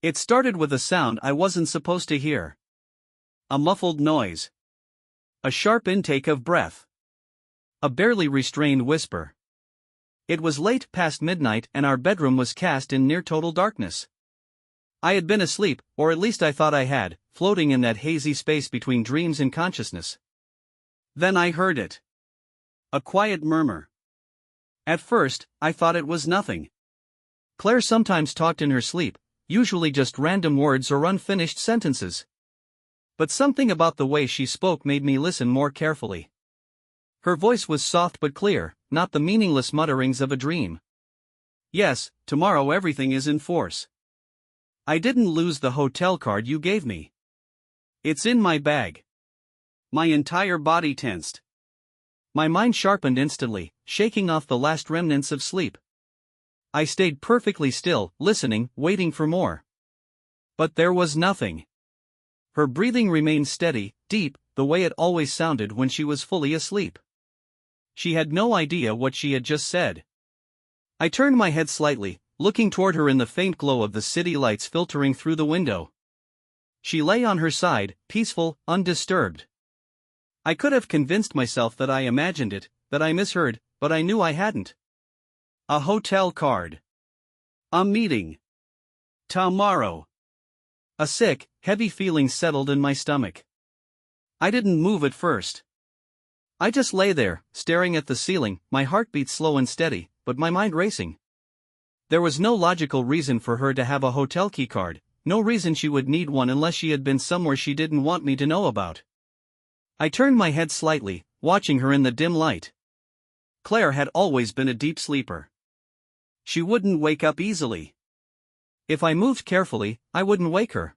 It started with a sound I wasn't supposed to hear. A muffled noise. A sharp intake of breath. A barely restrained whisper. It was late past midnight and our bedroom was cast in near total darkness. I had been asleep, or at least I thought I had, floating in that hazy space between dreams and consciousness. Then I heard it. A quiet murmur. At first, I thought it was nothing. Claire sometimes talked in her sleep, usually just random words or unfinished sentences. But something about the way she spoke made me listen more carefully. Her voice was soft but clear, not the meaningless mutterings of a dream. Yes, tomorrow everything is in force. I didn't lose the hotel card you gave me. It's in my bag. My entire body tensed. My mind sharpened instantly, shaking off the last remnants of sleep. I stayed perfectly still, listening, waiting for more. But there was nothing. Her breathing remained steady, deep, the way it always sounded when she was fully asleep. She had no idea what she had just said. I turned my head slightly, looking toward her in the faint glow of the city lights filtering through the window. She lay on her side, peaceful, undisturbed. I could have convinced myself that I imagined it, that I misheard, but I knew I hadn't. A hotel card. A meeting. Tomorrow. A sick, heavy feeling settled in my stomach. I didn't move at first. I just lay there, staring at the ceiling, my heartbeat slow and steady, but my mind racing. There was no logical reason for her to have a hotel key card, no reason she would need one unless she had been somewhere she didn't want me to know about. I turned my head slightly, watching her in the dim light. Claire had always been a deep sleeper. She wouldn't wake up easily. If I moved carefully, I wouldn't wake her.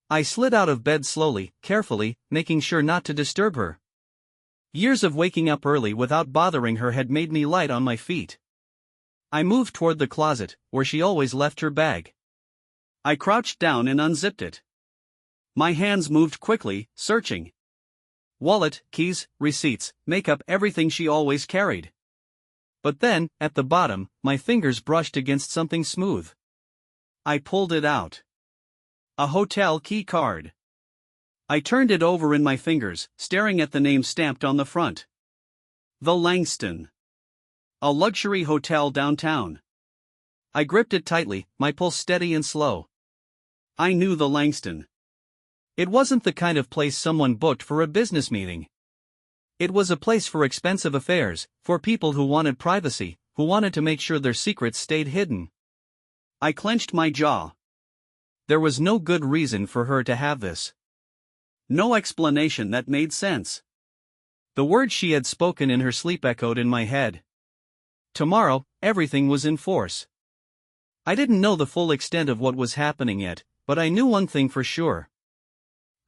I slid out of bed slowly, carefully, making sure not to disturb her. Years of waking up early without bothering her had made me light on my feet. I moved toward the closet, where she always left her bag. I crouched down and unzipped it. My hands moved quickly, searching. Wallet, keys, receipts, makeup, everything she always carried. But then, at the bottom, my fingers brushed against something smooth. I pulled it out. A hotel key card. I turned it over in my fingers, staring at the name stamped on the front. The Langston. A luxury hotel downtown. I gripped it tightly, my pulse steady and slow. I knew the Langston. It wasn't the kind of place someone booked for a business meeting. It was a place for expensive affairs, for people who wanted privacy, who wanted to make sure their secrets stayed hidden. I clenched my jaw. There was no good reason for her to have this. No explanation that made sense. The words she had spoken in her sleep echoed in my head. Tomorrow, everything was in force. I didn't know the full extent of what was happening yet, but I knew one thing for sure.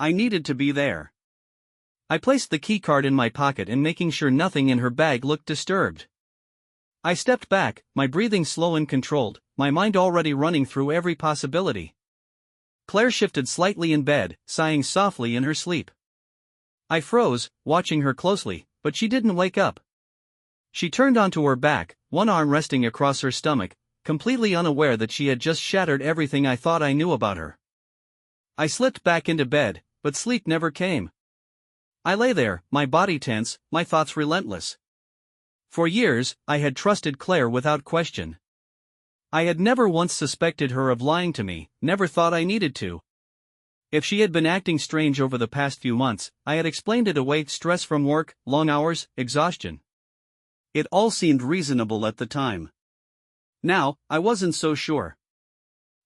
I needed to be there. I placed the keycard in my pocket and making sure nothing in her bag looked disturbed. I stepped back, my breathing slow and controlled, my mind already running through every possibility. Claire shifted slightly in bed, sighing softly in her sleep. I froze, watching her closely, but she didn't wake up. She turned onto her back, one arm resting across her stomach, completely unaware that she had just shattered everything I thought I knew about her. I slipped back into bed, but sleep never came. I lay there, my body tense, my thoughts relentless. For years, I had trusted Claire without question. I had never once suspected her of lying to me, never thought I needed to. If she had been acting strange over the past few months, I had explained it away: stress from work, long hours, exhaustion. It all seemed reasonable at the time. Now, I wasn't so sure.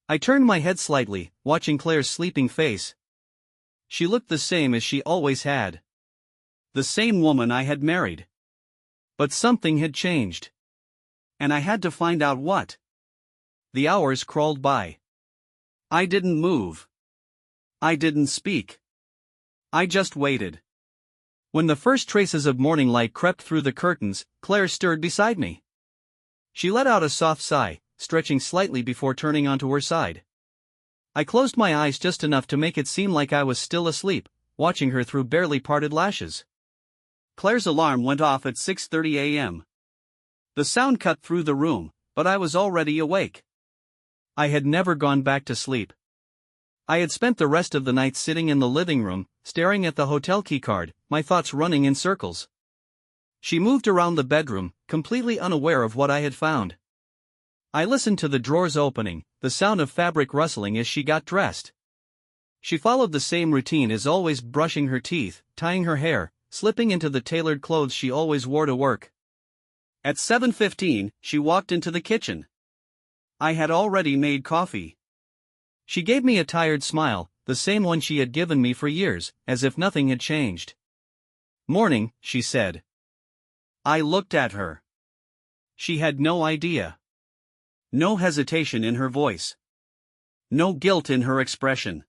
I turned my head slightly, watching Claire's sleeping face. She looked the same as she always had. The same woman I had married. But something had changed. And I had to find out what. The hours crawled by. I didn't move. I didn't speak. I just waited. When the first traces of morning light crept through the curtains, Claire stirred beside me. She let out a soft sigh, stretching slightly before turning onto her side. I closed my eyes just enough to make it seem like I was still asleep, watching her through barely parted lashes. Claire's alarm went off at 6:30 a.m. The sound cut through the room, but I was already awake. I had never gone back to sleep, I had spent the rest of the night sitting in the living room, staring at the hotel keycard, my thoughts running in circles. She moved around the bedroom, completely unaware of what I had found. I listened to the drawers opening, the sound of fabric rustling as she got dressed. She followed the same routine as always, brushing her teeth, tying her hair, slipping into the tailored clothes she always wore to work. At 7:15, she walked into the kitchen. I had already made coffee. She gave me a tired smile, the same one she had given me for years, as if nothing had changed. "Morning," she said. I looked at her. She had no idea. No hesitation in her voice. No guilt in her expression.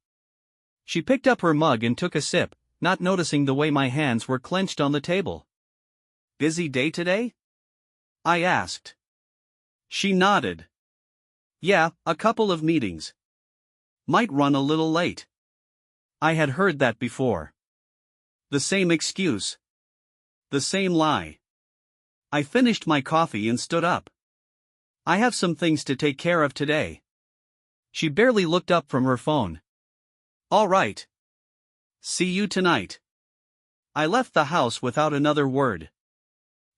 She picked up her mug and took a sip, not noticing the way my hands were clenched on the table. "Busy day today?" I asked. She nodded. "Yeah, a couple of meetings. Might run a little late." I had heard that before. The same excuse. The same lie. I finished my coffee and stood up. "I have some things to take care of today." She barely looked up from her phone. "All right. See you tonight." I left the house without another word.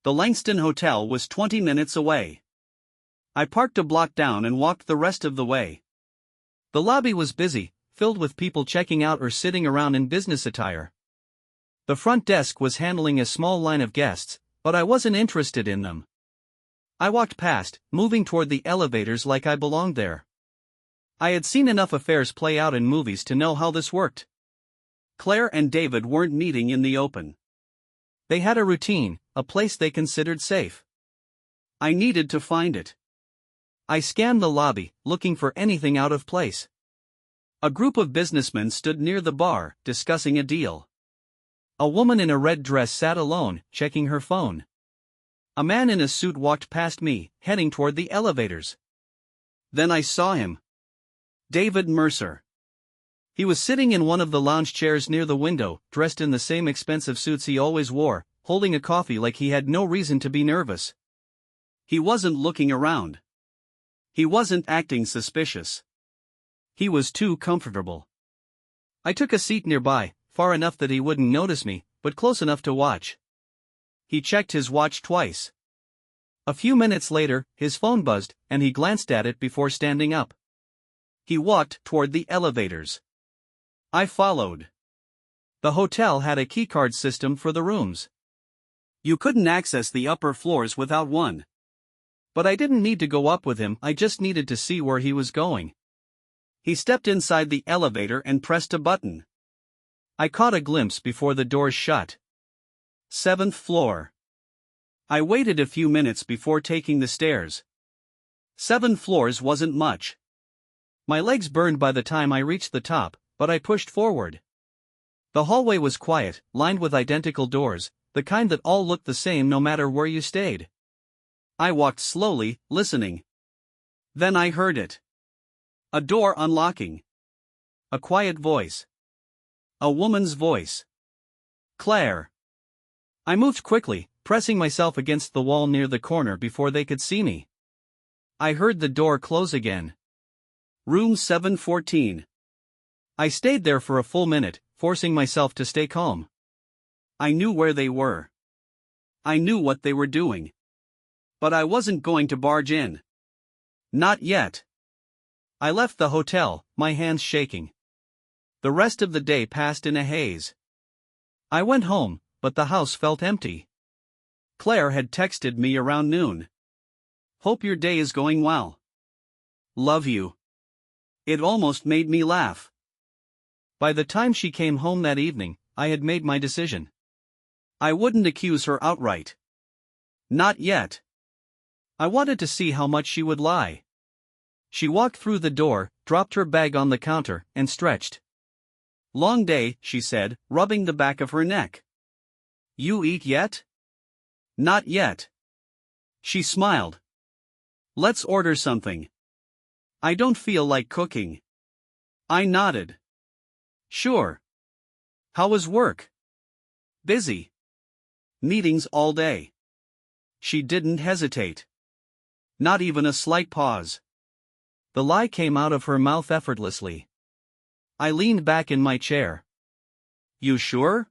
The Langston Hotel was 20 minutes away. I parked a block down and walked the rest of the way. The lobby was busy, filled with people checking out or sitting around in business attire. The front desk was handling a small line of guests, but I wasn't interested in them. I walked past, moving toward the elevators like I belonged there. I had seen enough affairs play out in movies to know how this worked. Claire and David weren't meeting in the open. They had a routine, a place they considered safe. I needed to find it. I scanned the lobby, looking for anything out of place. A group of businessmen stood near the bar, discussing a deal. A woman in a red dress sat alone, checking her phone. A man in a suit walked past me, heading toward the elevators. Then I saw him. David Mercer. He was sitting in one of the lounge chairs near the window, dressed in the same expensive suits he always wore, holding a coffee like he had no reason to be nervous. He wasn't looking around. He wasn't acting suspicious. He was too comfortable. I took a seat nearby, far enough that he wouldn't notice me, but close enough to watch. He checked his watch twice. A few minutes later, his phone buzzed, and he glanced at it before standing up. He walked toward the elevators. I followed. The hotel had a keycard system for the rooms. You couldn't access the upper floors without one. But I didn't need to go up with him, I just needed to see where he was going. He stepped inside the elevator and pressed a button. I caught a glimpse before the doors shut. 7th floor. I waited a few minutes before taking the stairs. 7 floors wasn't much. My legs burned by the time I reached the top, but I pushed forward. The hallway was quiet, lined with identical doors, the kind that all looked the same no matter where you stayed. I walked slowly, listening. Then I heard it. A door unlocking. A quiet voice. A woman's voice. Claire. I moved quickly, pressing myself against the wall near the corner before they could see me. I heard the door close again. Room 714. I stayed there for a full minute, forcing myself to stay calm. I knew where they were. I knew what they were doing. But I wasn't going to barge in. Not yet. I left the hotel, my hands shaking. The rest of the day passed in a haze. I went home, but the house felt empty. Claire had texted me around noon. "Hope your day is going well. Love you." It almost made me laugh. By the time she came home that evening, I had made my decision. I wouldn't accuse her outright. Not yet. I wanted to see how much she would lie. She walked through the door, dropped her bag on the counter, and stretched. "Long day," she said, rubbing the back of her neck. "You eat yet?" "Not yet." She smiled. "Let's order something." "I don't feel like cooking." I nodded. "Sure." "How was work?" "Busy. Meetings all day." She didn't hesitate. Not even a slight pause. The lie came out of her mouth effortlessly. I leaned back in my chair. You sure?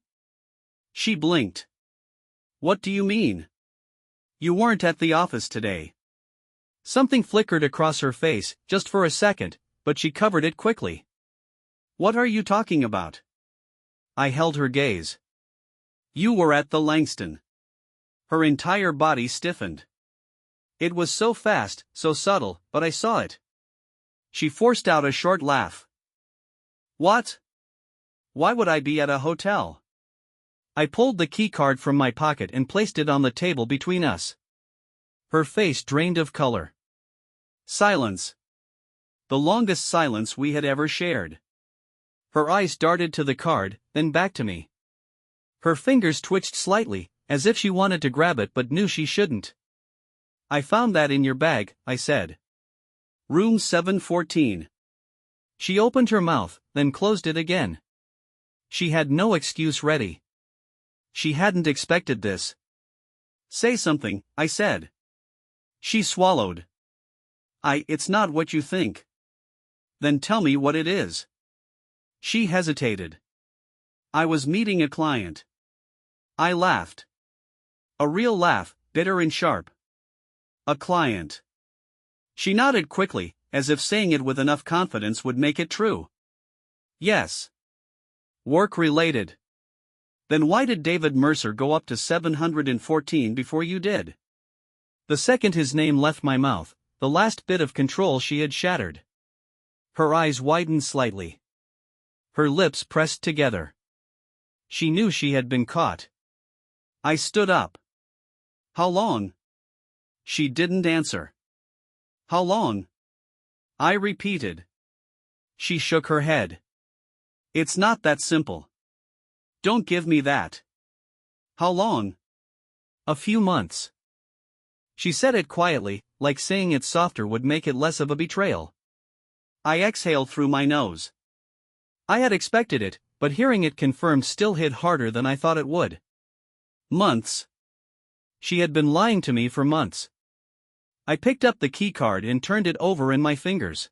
She blinked. What do you mean? You weren't at the office today. Something flickered across her face, just for a second, but she covered it quickly. What are you talking about? I held her gaze. You were at the Langston. Her entire body stiffened. It was so fast, so subtle, but I saw it. She forced out a short laugh. What? Why would I be at a hotel? I pulled the keycard from my pocket and placed it on the table between us. Her face drained of color. Silence. The longest silence we had ever shared. Her eyes darted to the card, then back to me. Her fingers twitched slightly, as if she wanted to grab it but knew she shouldn't. I found that in your bag, I said. Room 714. She opened her mouth, then closed it again. She had no excuse ready. She hadn't expected this. Say something, I said. She swallowed. It's not what you think. Then tell me what it is. She hesitated. I was meeting a client. I laughed. A real laugh, bitter and sharp. A client. She nodded quickly, as if saying it with enough confidence would make it true. Yes. Work-related. Then why did David Mercer go up to 714 before you did? The second his name left my mouth, the last bit of control she had shattered. Her eyes widened slightly. Her lips pressed together. She knew she had been caught. I stood up. How long? She didn't answer. How long? I repeated. She shook her head. It's not that simple. Don't give me that. How long? A few months. She said it quietly, like saying it softer would make it less of a betrayal. I exhaled through my nose. I had expected it, but hearing it confirmed still hit harder than I thought it would. Months. She had been lying to me for months. I picked up the keycard and turned it over in my fingers.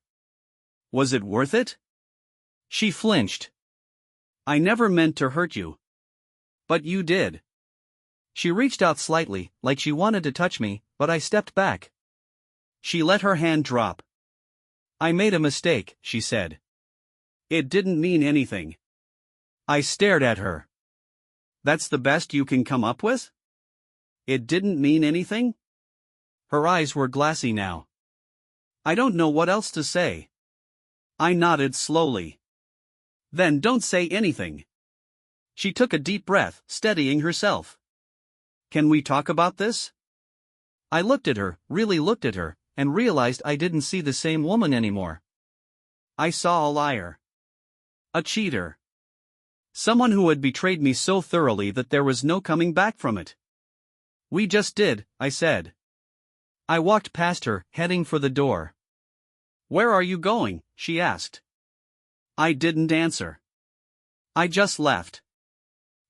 Was it worth it? She flinched. I never meant to hurt you. But you did. She reached out slightly, like she wanted to touch me, but I stepped back. She let her hand drop. I made a mistake, she said. It didn't mean anything. I stared at her. That's the best you can come up with? It didn't mean anything? Her eyes were glassy now. I don't know what else to say. I nodded slowly. Then don't say anything. She took a deep breath, steadying herself. Can we talk about this? I looked at her, really looked at her, and realized I didn't see the same woman anymore. I saw a liar. A cheater. Someone who had betrayed me so thoroughly that there was no coming back from it. We just did, I said. I walked past her, heading for the door. Where are you going? She asked. I didn't answer. I just left.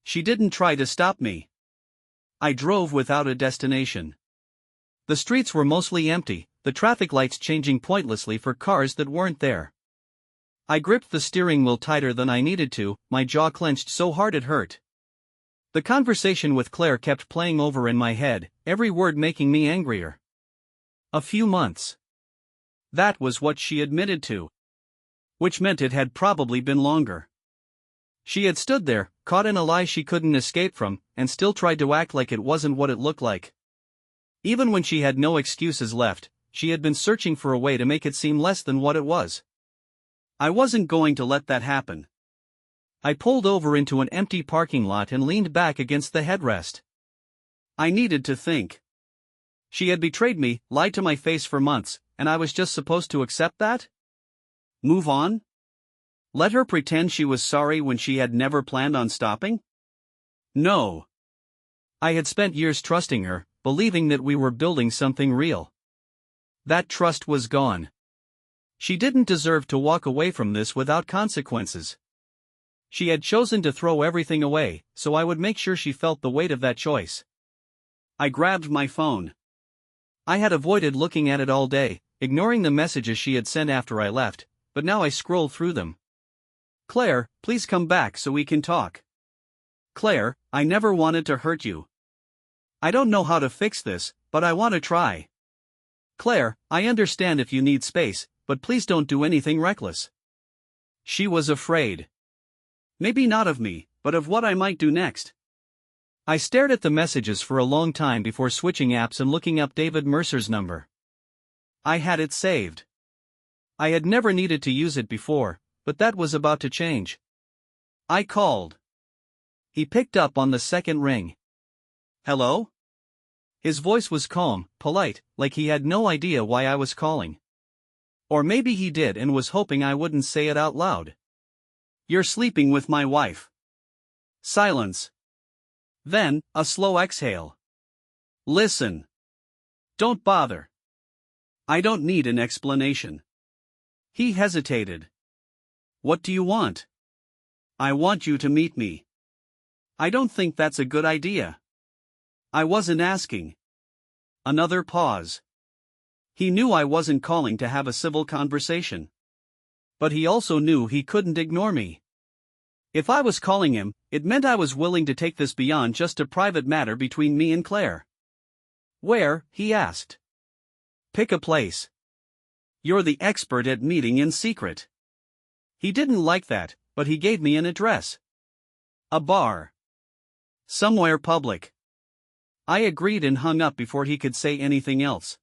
She didn't try to stop me. I drove without a destination. The streets were mostly empty, the traffic lights changing pointlessly for cars that weren't there. I gripped the steering wheel tighter than I needed to, my jaw clenched so hard it hurt. The conversation with Claire kept playing over in my head, every word making me angrier. A few months. That was what she admitted to. Which meant it had probably been longer. She had stood there, caught in a lie she couldn't escape from, and still tried to act like it wasn't what it looked like. Even when she had no excuses left, she had been searching for a way to make it seem less than what it was. I wasn't going to let that happen. I pulled over into an empty parking lot and leaned back against the headrest. I needed to think. She had betrayed me, lied to my face for months, and I was just supposed to accept that? Move on? Let her pretend she was sorry when she had never planned on stopping? No. I had spent years trusting her, believing that we were building something real. That trust was gone. She didn't deserve to walk away from this without consequences. She had chosen to throw everything away, so I would make sure she felt the weight of that choice. I grabbed my phone. I had avoided looking at it all day, ignoring the messages she had sent after I left, but now I scrolled through them. Claire, please come back so we can talk. Claire, I never wanted to hurt you. I don't know how to fix this, but I want to try. Claire, I understand if you need space, but please don't do anything reckless. She was afraid. Maybe not of me, but of what I might do next. I stared at the messages for a long time before switching apps and looking up David Mercer's number. I had it saved. I had never needed to use it before, but that was about to change. I called. He picked up on the second ring. Hello? His voice was calm, polite, like he had no idea why I was calling. Or maybe he did and was hoping I wouldn't say it out loud. You're sleeping with my wife. Silence. Then, a slow exhale. Listen. Don't bother. I don't need an explanation. He hesitated. What do you want? I want you to meet me. I don't think that's a good idea. I wasn't asking. Another pause. He knew I wasn't calling to have a civil conversation. But he also knew he couldn't ignore me. If I was calling him, it meant I was willing to take this beyond just a private matter between me and Claire. Where? He asked. Pick a place. You're the expert at meeting in secret. He didn't like that, but he gave me an address. A bar. Somewhere public. I agreed and hung up before he could say anything else.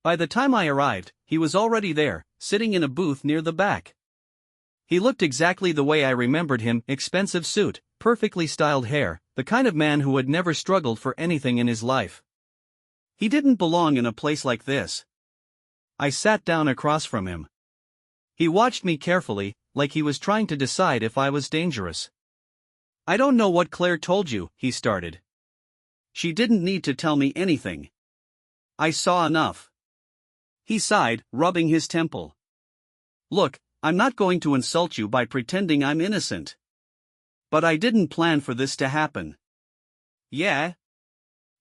By the time I arrived, he was already there, sitting in a booth near the back. He looked exactly the way I remembered him, expensive suit, perfectly styled hair, the kind of man who had never struggled for anything in his life. He didn't belong in a place like this. I sat down across from him. He watched me carefully, like he was trying to decide if I was dangerous. I don't know what Claire told you, he started. She didn't need to tell me anything. I saw enough. He sighed, rubbing his temple. Look, I'm not going to insult you by pretending I'm innocent. But I didn't plan for this to happen. Yeah?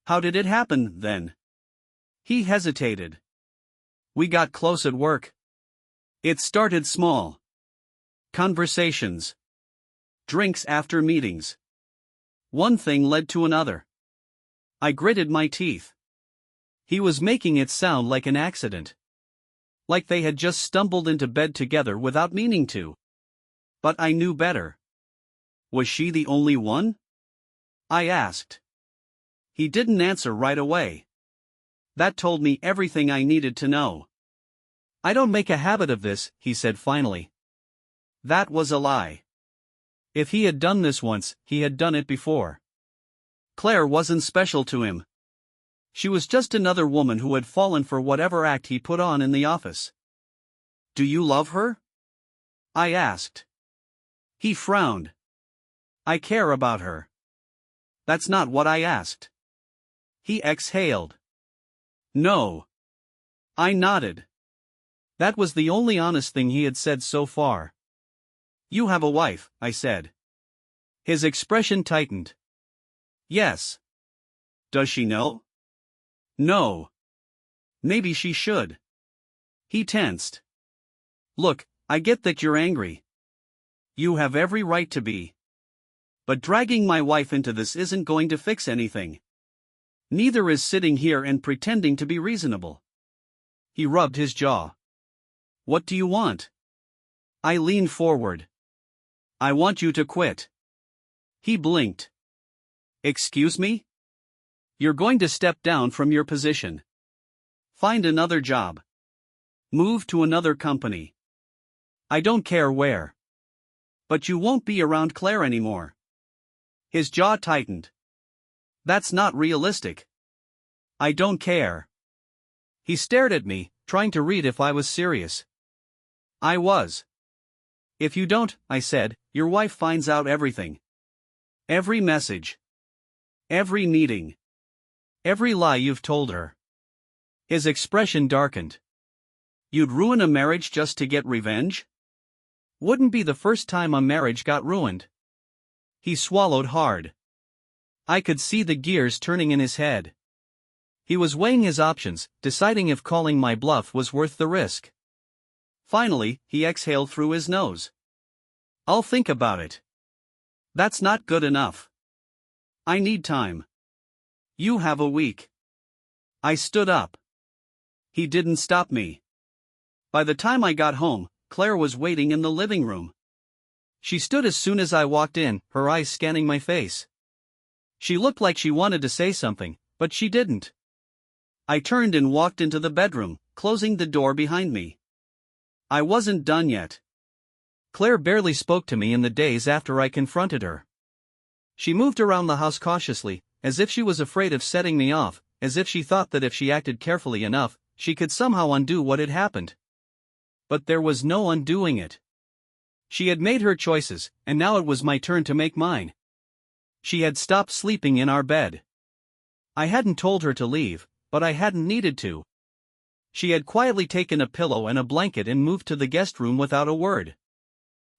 How did it happen, then? He hesitated. We got close at work. It started small. Conversations. Drinks after meetings. One thing led to another. I gritted my teeth. He was making it sound like an accident. Like they had just stumbled into bed together without meaning to. But I knew better. Was she the only one? I asked. He didn't answer right away. That told me everything I needed to know. I don't make a habit of this, he said finally. That was a lie. If he had done this once, he had done it before. Claire wasn't special to him. She was just another woman who had fallen for whatever act he put on in the office. Do you love her? I asked. He frowned. I care about her. That's not what I asked. He exhaled. No. I nodded. That was the only honest thing he had said so far. You have a wife, I said. His expression tightened. Yes. Does she know? No. Maybe she should. He tensed. Look, I get that you're angry. You have every right to be. But dragging my wife into this isn't going to fix anything. Neither is sitting here and pretending to be reasonable. He rubbed his jaw. What do you want? I leaned forward. I want you to quit. He blinked. Excuse me? You're going to step down from your position. Find another job. Move to another company. I don't care where. But you won't be around Claire anymore. His jaw tightened. That's not realistic. I don't care. He stared at me, trying to read if I was serious. I was. If you don't, I said, your wife finds out everything. Every message. Every meeting. Every lie you've told her. His expression darkened. You'd ruin a marriage just to get revenge? Wouldn't be the first time a marriage got ruined. He swallowed hard. I could see the gears turning in his head. He was weighing his options, deciding if calling my bluff was worth the risk. Finally, he exhaled through his nose. I'll think about it. That's not good enough. I need time. You have a week. I stood up. He didn't stop me. By the time I got home, Claire was waiting in the living room. She stood as soon as I walked in, her eyes scanning my face. She looked like she wanted to say something, but she didn't. I turned and walked into the bedroom, closing the door behind me. I wasn't done yet. Claire barely spoke to me in the days after I confronted her. She moved around the house cautiously, as if she was afraid of setting me off, as if she thought that if she acted carefully enough, she could somehow undo what had happened. But there was no undoing it. She had made her choices, and now it was my turn to make mine. She had stopped sleeping in our bed. I hadn't told her to leave, but I hadn't needed to. She had quietly taken a pillow and a blanket and moved to the guest room without a word.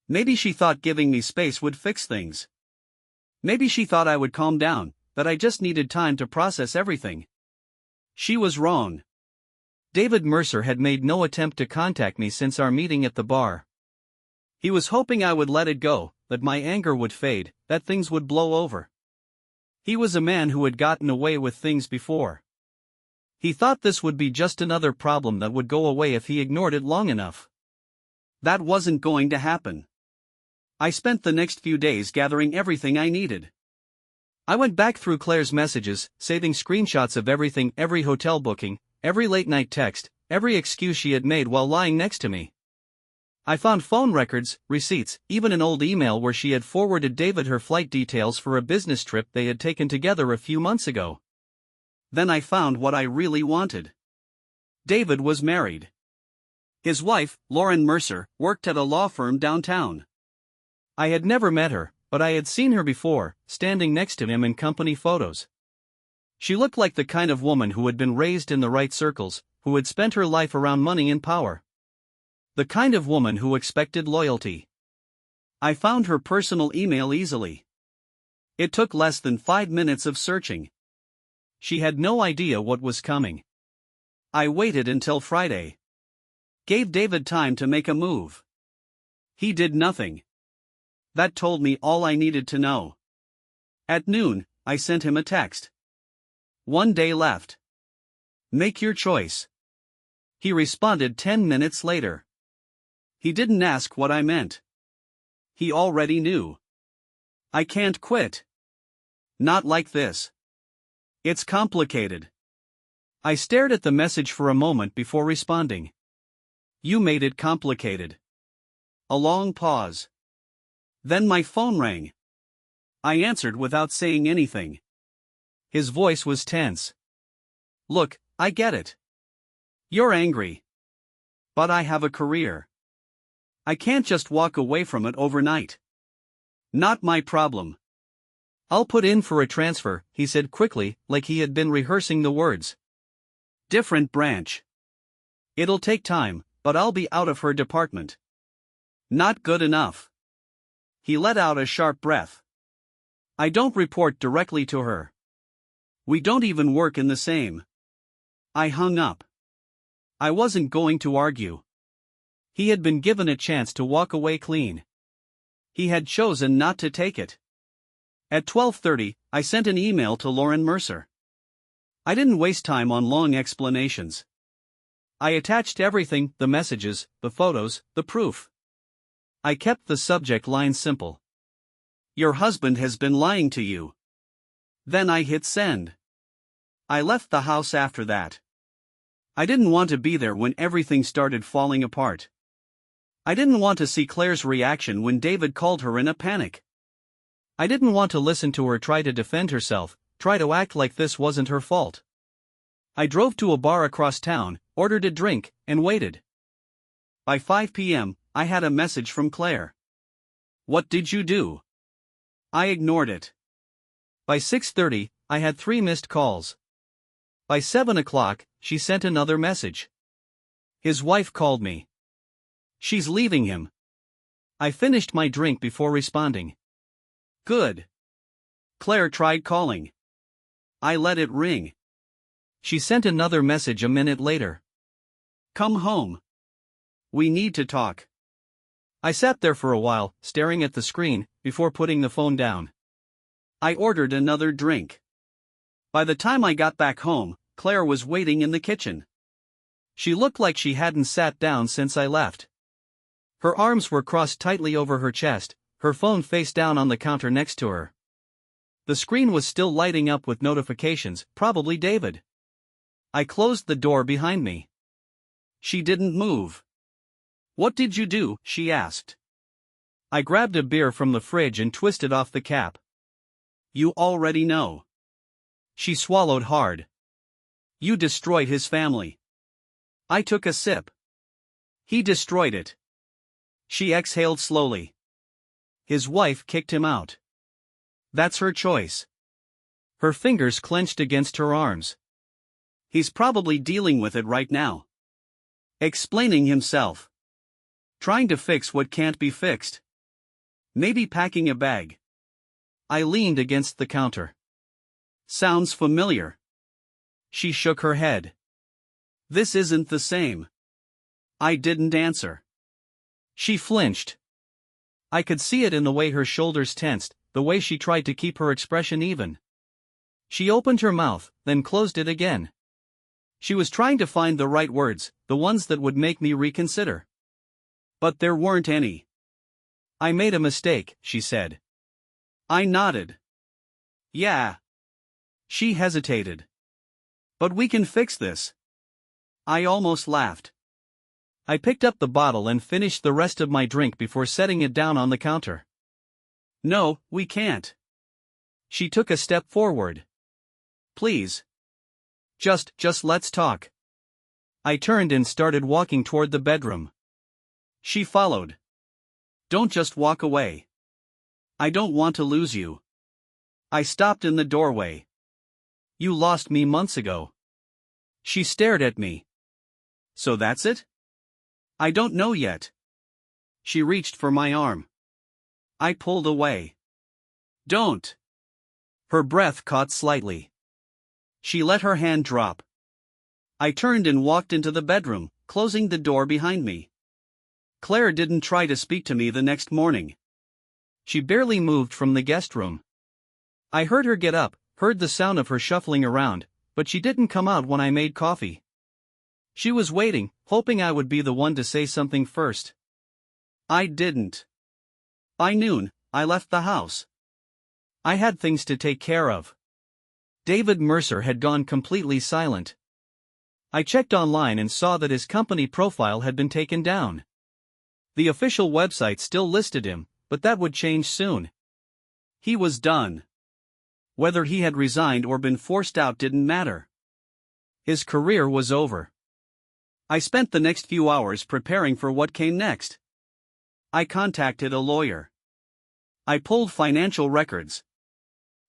Maybe she thought giving me space would fix things. Maybe she thought I would calm down, that I just needed time to process everything. She was wrong. David Mercer had made no attempt to contact me since our meeting at the bar. He was hoping I would let it go, that my anger would fade, that things would blow over. He was a man who had gotten away with things before. He thought this would be just another problem that would go away if he ignored it long enough. That wasn't going to happen. I spent the next few days gathering everything I needed. I went back through Claire's messages, saving screenshots of everything, every hotel booking, every late-night text, every excuse she had made while lying next to me. I found phone records, receipts, even an old email where she had forwarded David her flight details for a business trip they had taken together a few months ago. Then I found what I really wanted. David was married. His wife, Lauren Mercer, worked at a law firm downtown. I had never met her, but I had seen her before, standing next to him in company photos. She looked like the kind of woman who had been raised in the right circles, who had spent her life around money and power. The kind of woman who expected loyalty. I found her personal email easily. It took less than 5 minutes of searching. She had no idea what was coming. I waited until Friday. Gave David time to make a move. He did nothing. That told me all I needed to know. At noon, I sent him a text. 1 day left. Make your choice. He responded 10 minutes later. He didn't ask what I meant. He already knew. I can't quit. Not like this. It's complicated. I stared at the message for a moment before responding. You made it complicated. A long pause. Then my phone rang. I answered without saying anything. His voice was tense. Look, I get it. You're angry. But I have a career. I can't just walk away from it overnight. Not my problem. I'll put in for a transfer, he said quickly, like he had been rehearsing the words. Different branch. It'll take time, but I'll be out of her department. Not good enough. He let out a sharp breath. I don't report directly to her. We don't even work in the same. I hung up. I wasn't going to argue. He had been given a chance to walk away clean. He had chosen not to take it. At 12:30, I sent an email to Lauren Mercer. I didn't waste time on long explanations. I attached everything, the messages, the photos, the proof. I kept the subject line simple. Your husband has been lying to you. Then I hit send. I left the house after that. I didn't want to be there when everything started falling apart. I didn't want to see Claire's reaction when David called her in a panic. I didn't want to listen to her try to defend herself, try to act like this wasn't her fault. I drove to a bar across town, ordered a drink, and waited. By 5 p.m., I had a message from Claire. What did you do? I ignored it. By 6:30, I had 3 missed calls. By 7 o'clock, she sent another message. His wife called me. She's leaving him. I finished my drink before responding. Good. Claire tried calling. I let it ring. She sent another message a minute later. Come home. We need to talk. I sat there for a while, staring at the screen, before putting the phone down. I ordered another drink. By the time I got back home, Claire was waiting in the kitchen. She looked like she hadn't sat down since I left. Her arms were crossed tightly over her chest, her phone face down on the counter next to her. The screen was still lighting up with notifications, probably David. I closed the door behind me. She didn't move. "What did you do?" she asked. I grabbed a beer from the fridge and twisted off the cap. "You already know." She swallowed hard. "You destroyed his family." I took a sip. "He destroyed it." She exhaled slowly. "His wife kicked him out. That's her choice." Her fingers clenched against her arms. "He's probably dealing with it right now. Explaining himself. Trying to fix what can't be fixed. Maybe packing a bag." I leaned against the counter. "Sounds familiar." She shook her head. "This isn't the same." I didn't answer. She flinched. I could see it in the way her shoulders tensed, the way she tried to keep her expression even. She opened her mouth, then closed it again. She was trying to find the right words, the ones that would make me reconsider. But there weren't any. "I made a mistake," she said. I nodded. "Yeah." She hesitated. "But we can fix this." I almost laughed. I picked up the bottle and finished the rest of my drink before setting it down on the counter. "No, we can't." She took a step forward. "Please. Just let's talk." I turned and started walking toward the bedroom. She followed. "Don't just walk away. I don't want to lose you." I stopped in the doorway. "You lost me months ago." She stared at me. "So that's it?" "I don't know yet." She reached for my arm. I pulled away. "Don't." Her breath caught slightly. She let her hand drop. I turned and walked into the bedroom, closing the door behind me. Claire didn't try to speak to me the next morning. She barely moved from the guest room. I heard her get up, heard the sound of her shuffling around, but she didn't come out when I made coffee. She was waiting, hoping I would be the one to say something first. I didn't. By noon, I left the house. I had things to take care of. David Mercer had gone completely silent. I checked online and saw that his company profile had been taken down. The official website still listed him, but that would change soon. He was done. Whether he had resigned or been forced out didn't matter. His career was over. I spent the next few hours preparing for what came next. I contacted a lawyer. I pulled financial records.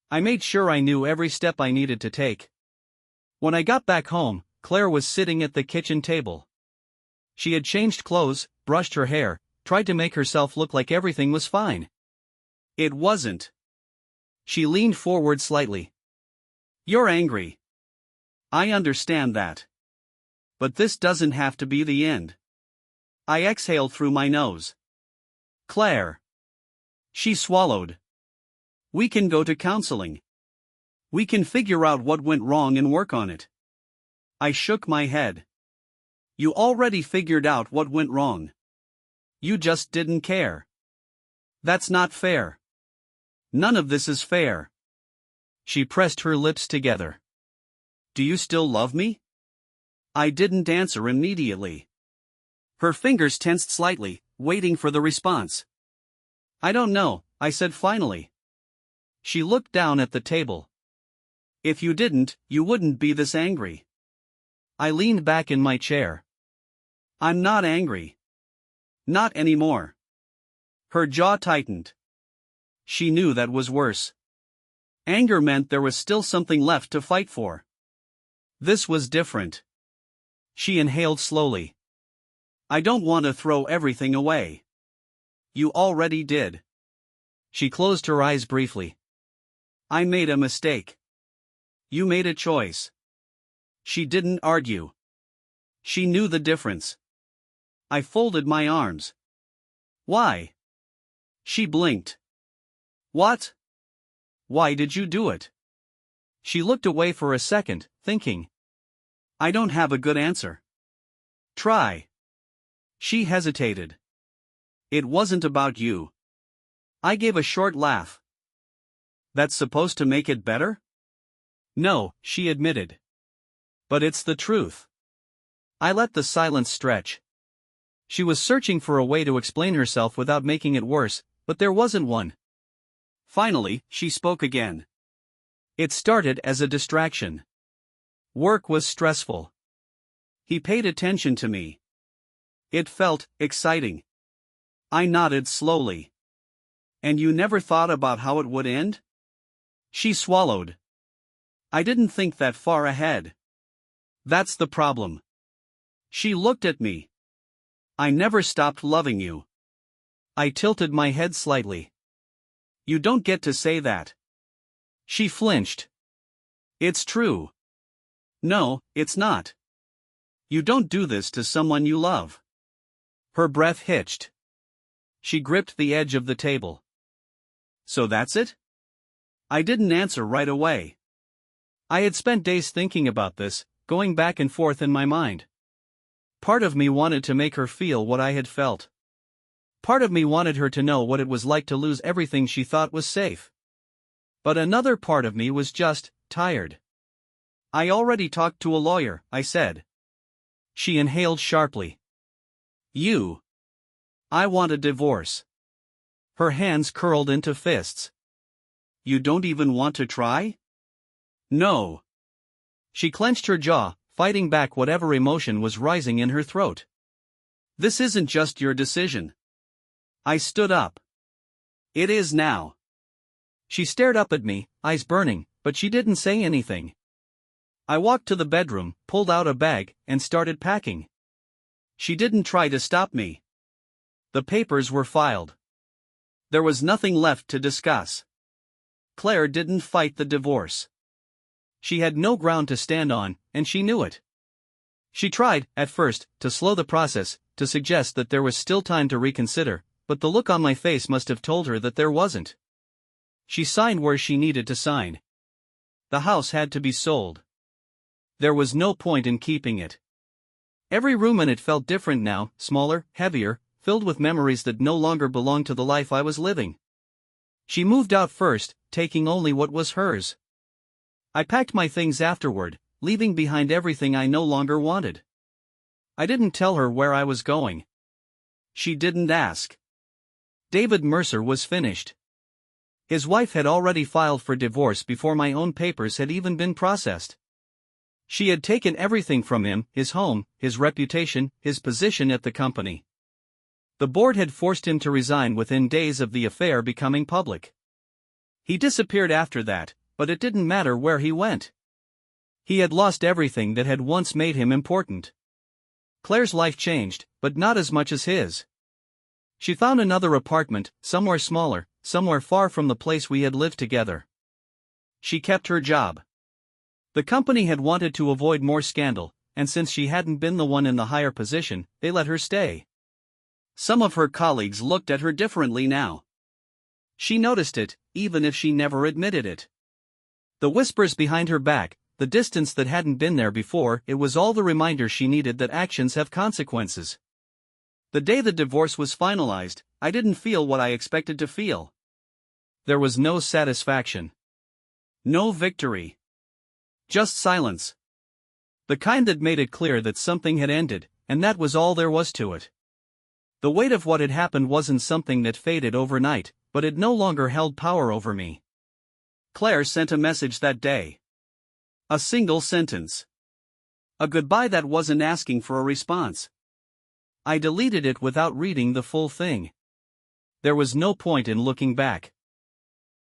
I made sure I knew every step I needed to take. When I got back home, Claire was sitting at the kitchen table. She had changed clothes, brushed her hair, tried to make herself look like everything was fine. It wasn't. She leaned forward slightly. "You're angry. I understand that. But this doesn't have to be the end." I exhaled through my nose. "Claire." She swallowed. "We can go to counseling. We can figure out what went wrong and work on it." I shook my head. "You already figured out what went wrong. You just didn't care. That's not fair. None of this is fair." She pressed her lips together. "Do you still love me?" I didn't answer immediately. Her fingers tensed slightly, waiting for the response. "I don't know," I said finally. She looked down at the table. "If you didn't, you wouldn't be this angry." I leaned back in my chair. "I'm not angry. Not anymore." Her jaw tightened. She knew that was worse. Anger meant there was still something left to fight for. This was different. She inhaled slowly. "I don't want to throw everything away." "You already did." She closed her eyes briefly. "I made a mistake. You made a choice." She didn't argue. She knew the difference. I folded my arms. Why? She blinked. What? Why did you do it? She looked away for a second, thinking. I don't have a good answer. Try. She hesitated. It wasn't about you. I gave a short laugh. That's supposed to make it better? No, she admitted. But it's the truth. I let the silence stretch. She was searching for a way to explain herself without making it worse, but there wasn't one. Finally, she spoke again. It started as a distraction. Work was stressful. He paid attention to me. It felt exciting. I nodded slowly. And you never thought about how it would end? She swallowed. I didn't think that far ahead. That's the problem. She looked at me. I never stopped loving you. I tilted my head slightly. You don't get to say that. She flinched. It's true. No, it's not. You don't do this to someone you love. Her breath hitched. She gripped the edge of the table. So that's it? I didn't answer right away. I had spent days thinking about this, going back and forth in my mind. Part of me wanted to make her feel what I had felt. Part of me wanted her to know what it was like to lose everything she thought was safe. But another part of me was just tired. I already talked to a lawyer, I said. She inhaled sharply. You. I want a divorce. Her hands curled into fists. You don't even want to try? No. She clenched her jaw, fighting back whatever emotion was rising in her throat. This isn't just your decision. I stood up. It is now. She stared up at me, eyes burning, but she didn't say anything. I walked to the bedroom, pulled out a bag, and started packing. She didn't try to stop me. The papers were filed. There was nothing left to discuss. Claire didn't fight the divorce. She had no ground to stand on, and she knew it. She tried, at first, to slow the process, to suggest that there was still time to reconsider, but the look on my face must have told her that there wasn't. She signed where she needed to sign. The house had to be sold. There was no point in keeping it. Every room in it felt different now, smaller, heavier, filled with memories that no longer belonged to the life I was living. She moved out first, taking only what was hers. I packed my things afterward, leaving behind everything I no longer wanted. I didn't tell her where I was going. She didn't ask. David Mercer was finished. His wife had already filed for divorce before my own papers had even been processed. She had taken everything from him, his home, his reputation, his position at the company. The board had forced him to resign within days of the affair becoming public. He disappeared after that, but it didn't matter where he went. He had lost everything that had once made him important. Claire's life changed, but not as much as his. She found another apartment, somewhere smaller, somewhere far from the place we had lived together. She kept her job. The company had wanted to avoid more scandal, and since she hadn't been the one in the higher position, they let her stay. Some of her colleagues looked at her differently now. She noticed it, even if she never admitted it. The whispers behind her back, the distance that hadn't been there before, it was all the reminder she needed that actions have consequences. The day the divorce was finalized, I didn't feel what I expected to feel. There was no satisfaction. No victory. Just silence. The kind that made it clear that something had ended, and that was all there was to it. The weight of what had happened wasn't something that faded overnight, but it no longer held power over me. Claire sent a message that day. A single sentence. A goodbye that wasn't asking for a response. I deleted it without reading the full thing. There was no point in looking back.